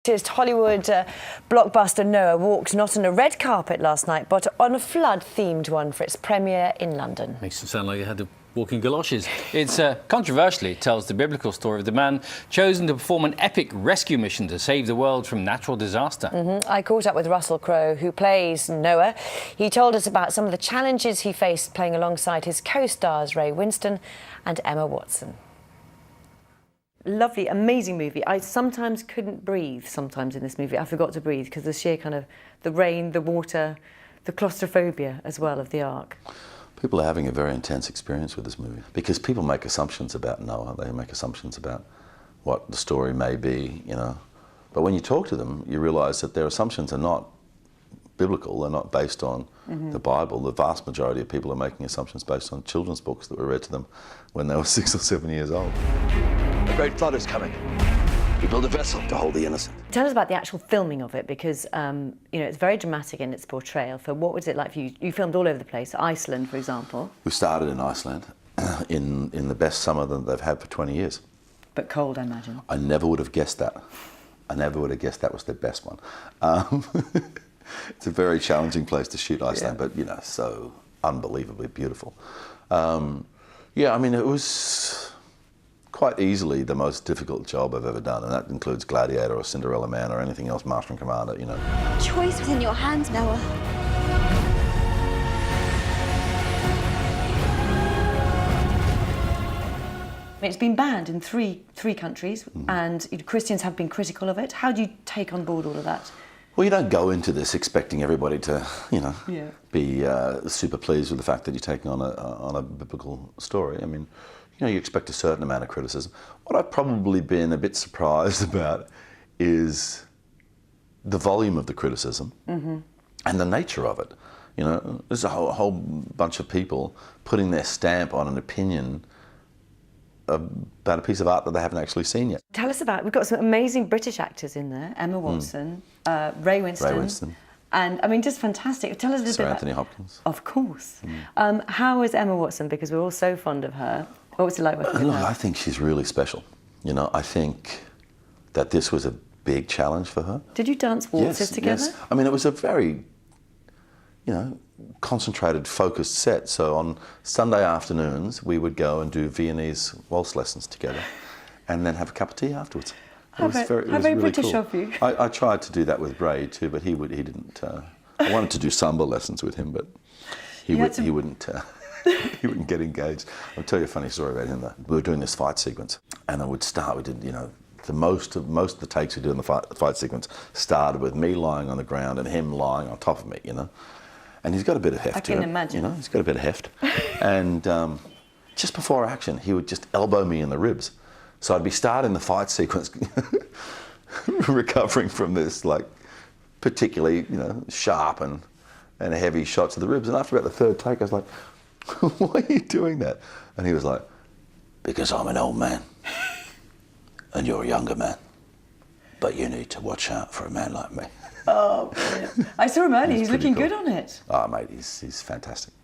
Hollywood blockbuster Noah walked not on a red carpet last night, but on a flood-themed one for its premiere in London. Makes it sound like you had to walk in galoshes. It's controversially tells the biblical story of the man chosen to perform an epic rescue mission to save the world from natural disaster. I caught up with Russell Crowe, who plays Noah. He told us about some of the challenges he faced playing alongside his co-stars Ray Winstone and Emma Watson. Lovely, amazing movie. I sometimes couldn't breathe in this movie. I forgot to breathe because the sheer kind of the rain, the water, the claustrophobia as well of the Ark. People are having a very intense experience with this movie because people make assumptions about Noah. They make assumptions about what the story may be, you know. But when you talk to them, you realise that their assumptions are not biblical. They're not based on the Bible. The vast majority of people are making assumptions based on children's books that were read to them when they were 6 or 7 years old. A great flood is coming. We build a vessel to hold the innocent. Tell us about the actual filming of it, because you know, it's very dramatic in its portrayal. For what was it like for you? You filmed all over the place. Iceland, for example. We started in Iceland in the best summer that they've had for 20 years. But cold, I imagine. I never would have guessed that. I never would have guessed that was their best one. It's a very challenging place to shoot, Iceland, but you know, so unbelievably beautiful. Yeah, I mean, it was quite easily the most difficult job I've ever done, and that includes Gladiator or Cinderella Man or anything else, Master and Commander, you know. Choice was in your hands, Noah. It's been banned in three countries, and Christians have been critical of it. How do you take on board all of that? Well, you don't go into this expecting everybody to, you know, be super pleased with the fact that you're taking on a biblical story. I mean, you know, you expect a certain amount of criticism. What I've probably been a bit surprised about is the volume of the criticism and the nature of it. You know, there's a whole bunch of people putting their stamp on an opinion about a piece of art that they haven't actually seen yet. Tell us about, we've got some amazing British actors in there, Emma Watson, Ray Winstone. And I mean, just fantastic. Tell us a little bit about Anthony Hopkins. Of course. How was Emma Watson? Because we're all so fond of her. What was it like working with Look, her? I think she's really special. You know, I think that this was a big challenge for her. Did you dance waltzes together? Yes. I mean, it was a very, you know, concentrated, focused set. So on Sunday afternoons, we would go and do Viennese waltz lessons together and then have a cup of tea afterwards. How very really British cool. of you. I tried to do that with Ray too, but he didn't. I wanted to do samba lessons with him, but he wouldn't. He wouldn't get engaged. I'll tell you a funny story about him though. We were doing this fight sequence, and I would start. We did, you know, most of the takes we did in the fight sequence started with me lying on the ground and him lying on top of me, you know. And he's got a bit of heft to him. I can imagine. You know, he's got a bit of heft. And just before action, he would just elbow me in the ribs. So I'd be starting the fight sequence, recovering from this, like, particularly, you know, sharp and heavy shots to the ribs. And after about the third take, I was like, why are you doing that? And he was like, because I'm an old man and you're a younger man, but you need to watch out for a man like me. Oh, brilliant. I saw him earlier. He's looking good on it. Oh, mate, he's fantastic.